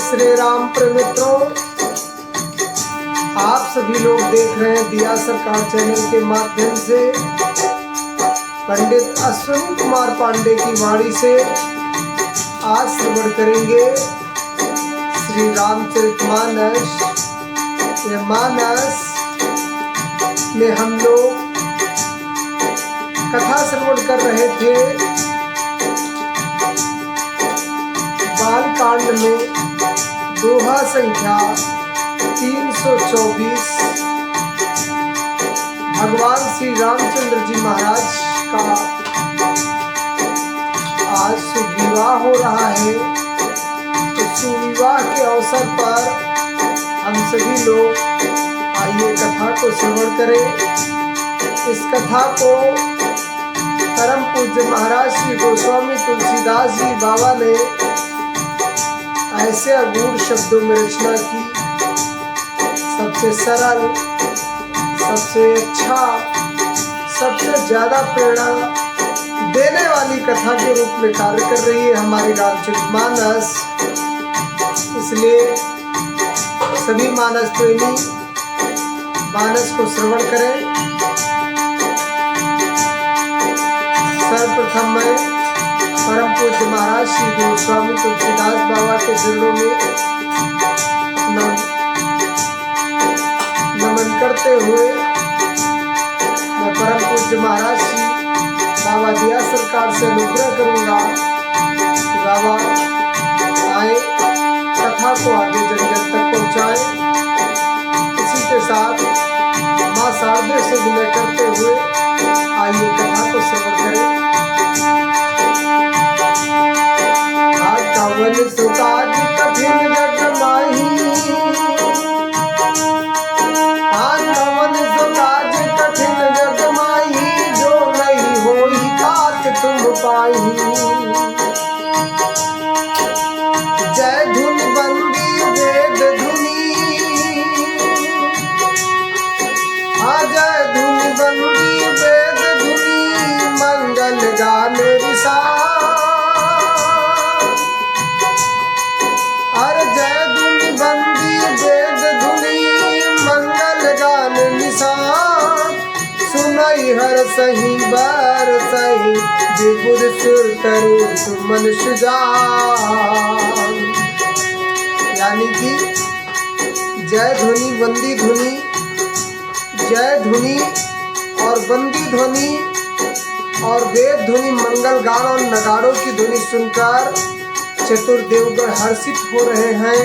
श्री राम मित्रों, आप सभी लोग देख रहे हैं दिया सरकार चैनल के माध्यम से पंडित अश्विनी कुमार पांडे की वाणी से आज श्रवण करेंगे श्री रामचरितमानस। ये मानस में हम लोग कथा श्रवण कर रहे थे। बाल कांड में दोहा संख्या 324 भगवान श्री रामचंद्र जी महाराज का आज सुविवाह हो रहा है। तो सुविवाह के अवसर पर हम सभी लोग आइए कथा को श्रवण करें। इस कथा को परम पूज्य महाराज श्री गोस्वामी तुलसीदास जी बाबा ने ऐसे अगूढ़ शब्दों में रचना की। सबसे सरल, सबसे अच्छा, सबसे ज्यादा प्रेरणा देने वाली कथा के रूप में कार्य कर रही है हमारी रामचरितमानस। इसलिए सभी मानस प्रेमी मानस को श्रवण करें। सर्वप्रथम मैं परम पूज्य महाराज श्री गोस्वामी तुलसीदास बाबा के चरणों में नमन करते हुए मैं परम पूज्य महाराज श्री बाबा दिया सरकार से अनुग्रह करूंगा कि बाबा आए कथा को आगे जन जन तक पहुंचाए। इसी के साथ माँ शारदे से विनय करते हुए आइए कथा को श्रवण करें। कवन सुकाज कठिन जग माही, कवन सुकाज कठिन जग माही, जो नहीं होई तात तुम पाही। जय धुन बंदी वेद धुनी, जय धुन बंदी वेद धुनी, मंगल गान रिसा। हर सही बार सही विपुर सुर तरु सुमन सुजान। यानी कि जय ध्वनि बंदी ध्वनि, जय ध्वनि और बंदी ध्वनि और वेद ध्वनि मंगल गान और नगाड़ों की ध्वनि सुनकर चतुर्देवगण हर्षित हो रहे हैं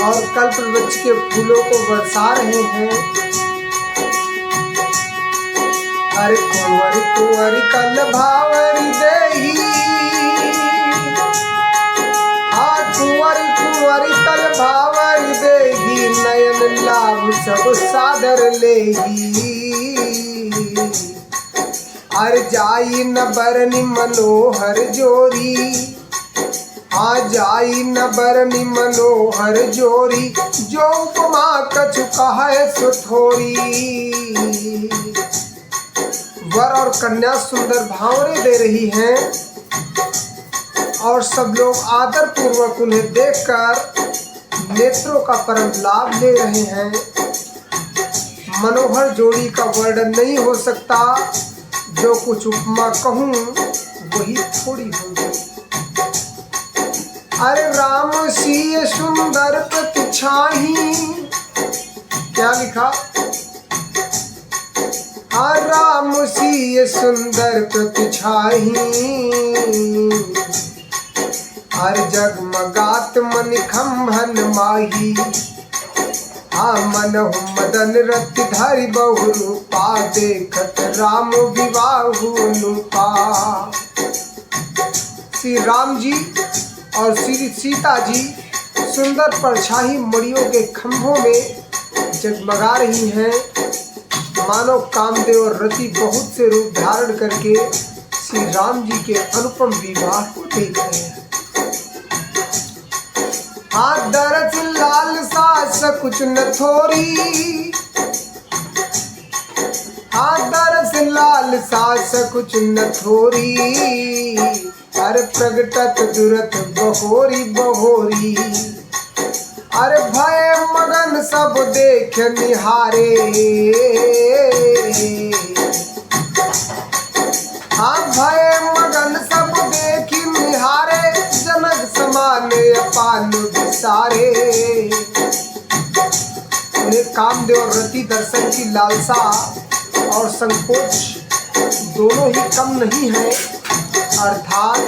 और कल्प वृक्ष के फूलों को बरसा रहे हैं। हरि कुंवर कुंवर कल भावरी देही, कुंवर कुंवर कल भावरी देही, नयन लाभ सब सादर लेही। अर जाई न बरनी मनोहर जोरी, जाई न बरनी मनोहर जोरी, जो उपमा कछु कहे सुथोरी। वर और कन्या सुंदर भावरे दे रही हैं और सब लोग आदर पूर्वक उन्हें देखकर नेत्रों का परम लाभ ले रहे हैं। मनोहर जोड़ी का वर्णन नहीं हो सकता, जो कुछ उपमा कहूँ वही थोड़ी होगी। अरे राम सी सुंदर प्रतिछाही, क्या लिखा? राम सी सुंदर प्रतिछाही, हर जगमगात मन खम्भन माही। मन मदन रति धरि बहु रूपा, देखत राम विवाहु अनुपा। श्री राम जी और श्री सीता जी सुंदर परछाई मड़ियों के खंभों में जगमगा रही हैं। मानव कामदेव और रति बहुत से रूप धारण करके श्री राम जी के अनुपम विवाह को देख रहे हैं। दरस लाल सास कुछ न थोरी, दरस लाल सास कुछ न थोरी, अरे प्रगटत दुरत बहोरी बहोरी, अरे भय मगन सब देख निहारे। हाँ भय मगन सब देख निहारे, जनक समान अपान विसारे। उन्हें कामदेव और रति दर्शन की लालसा और संकोच दोनों ही कम नहीं है, अर्थात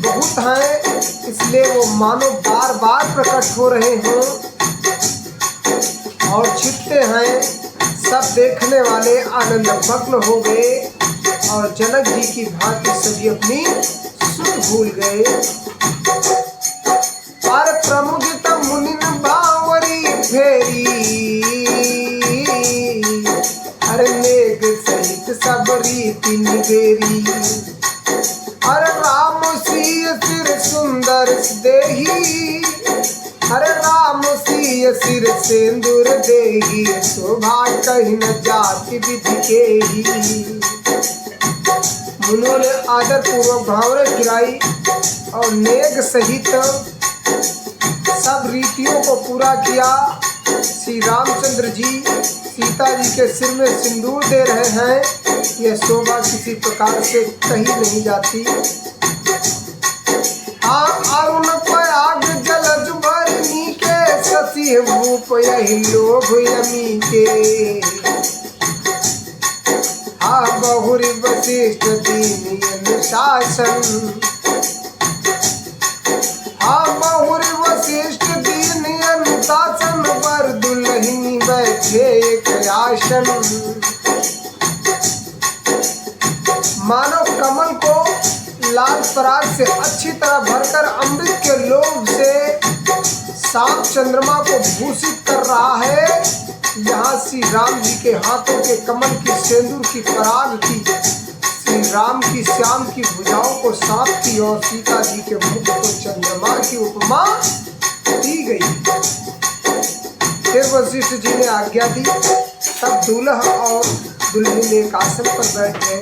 बहुत हैं, इसलिए वो मानो बार बार प्रकट हो रहे हों और छिपते हैं। सब देखने वाले आनंद मग्न हो गए और जनक जी की भांति सभी अपनी सुध भूल गए। पर प्रमुदित मुनि भावरी फेरी, अरे मेघ सहित सब रीति निबेरी। अरे राम सिय सिर सुंदर देही, अरे राम सिय सिर सिंदूर देही। शोभा कहीं न जाति विधि के ही। मुनियों ने आदर पूर्वक भावरे गिराई और नेग सहित सब रीतियों को पूरा किया। श्री रामचंद्र जी सीता जी के सिर में सिंदूर दे रहे हैं, यह शोभा किसी प्रकार से कहीं नहीं जाती। हाँ अरुण प्रयाग जलज भरनी के, शशि भूप यही लोभ यमी के। हाँ बहुरी वशिष्ठ दीन अनुशासन, हाँ बहुरी वशिष्ठ दीन अनुशासन। वर दुल्हनी बैठे एक आसन, मानव कमल को लाल पराग से अच्छी तरह भरकर अमृत के लोभ से सांप चंद्रमा को भूषित कर रहा है। यहाँ श्री राम जी के हाथों के कमल की सिंदूर की पराग की, श्री राम की श्याम की भुजाओं को सांप की और सीता जी के मुख को चंद्रमा की उपमा दी गई। फिर वशिष्ठ जी ने आज्ञा दी, तब दूल्हा और दुल्हन एक आसन पर बैठ गए।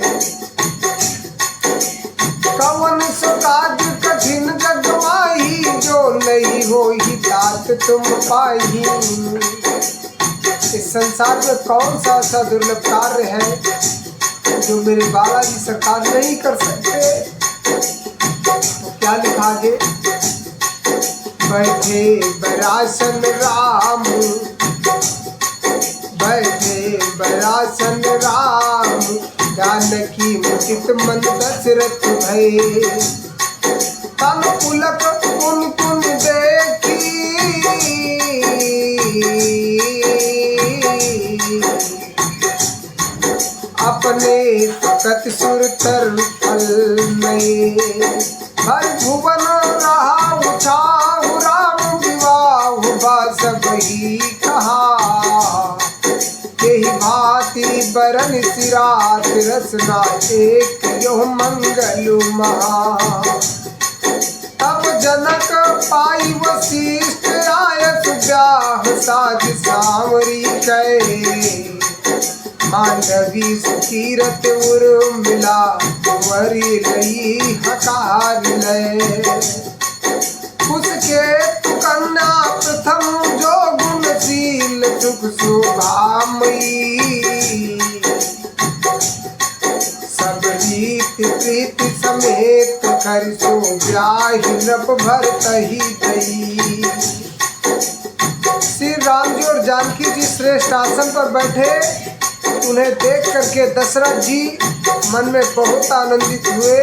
कवन सुकाज कठिन जग माही, जो नहीं हो ही तात तुम पाही। इस संसार में कौन सा ऐसा दुर्लभ कार्य है जो मेरे बालाजी सरकार नहीं कर सकते। तो क्या लिखा आगे, बैठे बरासन राम, बैठे बरासन राम। जानकी मुदित मन दशरथ भय, तन पुलक पुन पुन देखी। अपने तकत सुर तर फल में, भर भुवन रहा उछाहु। राम विवाह बस वही कहा, यही भांति बरन सिरात रसना एक यो मंगल महा। तब जनक पाई वशिष्ठ आयत ब्याह साज सांवरी कै। मांडवी सुकीरत उर मिला, कुंवरी लई हकार लय। उसके कन्या प्रथम जो गुणशील सुख शोभामयी। सब रीति प्रीति समेत कर सो ब्याहि नभ भरत ही दई। श्री राम जी और जानकी जी श्रेष्ठ आसन पर बैठे। उन्हें देख करके दशरथ जी मन में बहुत आनंदित हुए।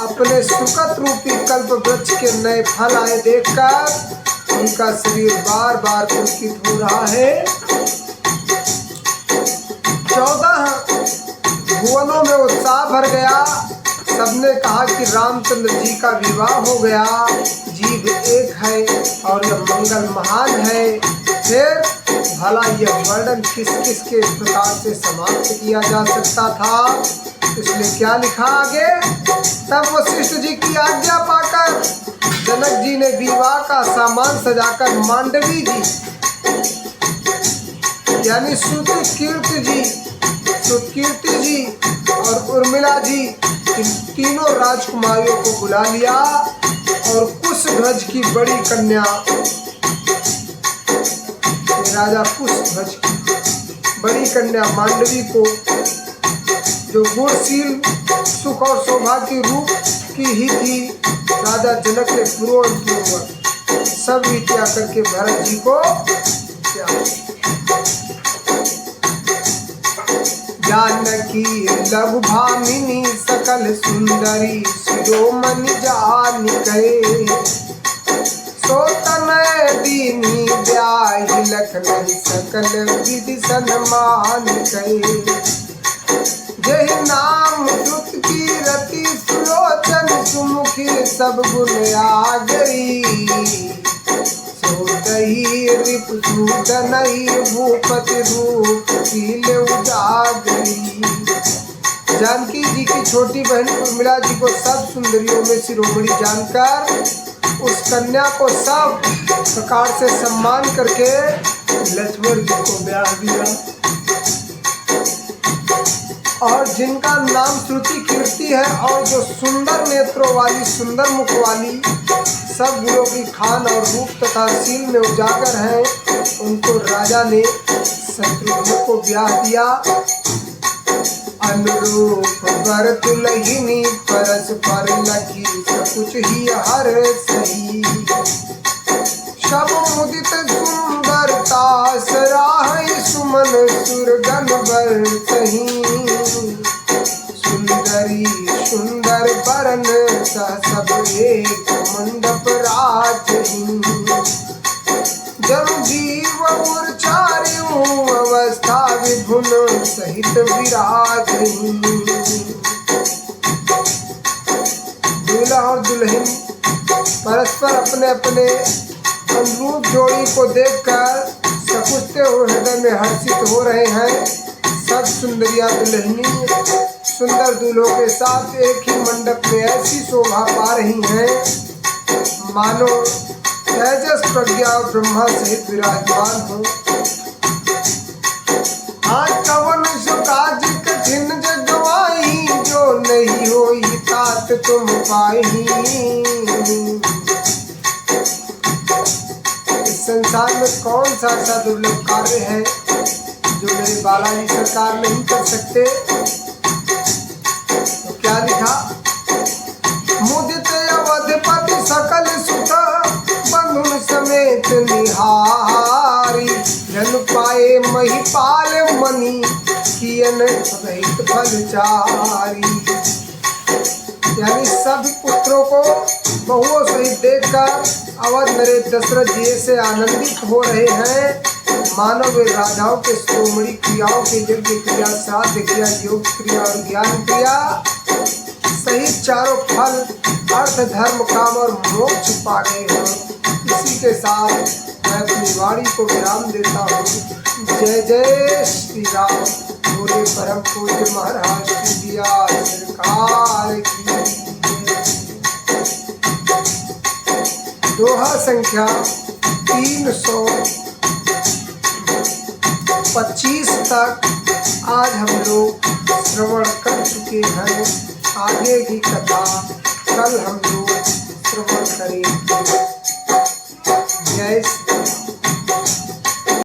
अपने सुकत रूपी कल्प वृक्ष के नए फल आए देखकर उनका शरीर बार बार पुलकित हो रहा है। 14 भुवनों में उत्साह भर गया। सबने कहा कि रामचंद्र जी का विवाह हो गया। जीव एक है और यह मंगल महान है। फिर भला यह वर्णन किस किस के प्रकार से समाप्त किया जा सकता था। इसलिए क्या लिखा आगे, तब वशिष्ठ जी की आज्ञा पाकर जनक जी ने विवाह का सामान सजाकर मांडवी जी यानी श्रुति कीर्ति जी सुकीर्ति जी और उर्मिला जी इन तीनों राजकुमारियों को बुला लिया और कुशध्वज की बड़ी कन्या राजा कुशध्वज की बड़ी कन्या मांडवी को, जो गुणशील सुख और सौभाग्य के रूप की ही थी, राजा जनक ने पूर्ववत सब रीतियां करके भरत जी को जानकी लघु भामिनी सकल सुंदरी शिरोमणि जान गए, सोतन दीनी ब्याहि लखन सकल विधि सन्मान गए, जहि नाम द्रुत की रति सुलोचन सुमुखी सब गुण आ गई, सोतहि रिपुसूदनहि भूपति रूप शील उजागरी। जानकी जी की छोटी बहन उर्मिला जी को सब सुंदरियों में शिरोमणि जानकर उस कन्या को सब प्रकार से सम्मान करके लक्ष्मण जी को ब्याह दिया, और जिनका नाम श्रुति कीर्ति है और जो सुंदर नेत्रों वाली सुंदर मुख वाली सब गुणों की खान और रूप तथा शील में उजागर हैं, उनको राजा ने शत्रुघ्न को ब्याह दिया। अनुरूप वर तुलहिनी परस्पर लगी कुछ ही हर सही, सब मुदित सुंदरता सराह सुमन सुरगन बरसही, सुंदरी सुंदर बरन सह सब एक मंडप राजही, जब जीव उर्चार्यु अवस्था विभुन सहित विराजही। दूल्हा और दुल्हन परस्पर अपने अपने अनुरूप जोड़ी को देखकर सकुचते हुए हृदय में हर्षित हो रहे हैं। सब सुंदरियां दुल्हनी सुंदर दूल्हों के साथ एक ही मंडप में ऐसी शोभा पा रही हैं मानो तेजस प्रज्ञा और ब्रह्मा सहित विराजमान हो। आज कवन सुकाज कठिन जगवाई, जो नहीं होई तात तुम पाई। इस संसार में कौन सा ऐसा दुर्लभ कार्य है जो मेरे बालाजी सरकार नहीं कर सकते। तो क्या लिखा, मुदित अवधपति सकल सुख बंधुन समेत निहारी, जन पाए महिपाल मणि कियन रहित फलचारी। यानी सभी पुत्रों को बहुओं सहित देखकर अवध नरेश दशरथ जी से आनंदित हो रहे हैं, मानव वे राजाओं के शिरोमणि क्रियाओं के यज्ञ क्रिया, श्राद्ध क्रिया, योग क्रिया और ज्ञान क्रिया सहित चारों फल अर्थ धर्म काम और मोक्ष पा गए हैं। इसी के साथ मैं अपनी वाणी को विराम देता हूँ। जय जय श्री राम। बोले परम पूज्य महाराज श्री दिया सरकार की। दोहा संख्या 325 तक आज हम लोग श्रवण कर चुके हैं। आगे की कथा कल हम लोग श्रवण करेंगे। जय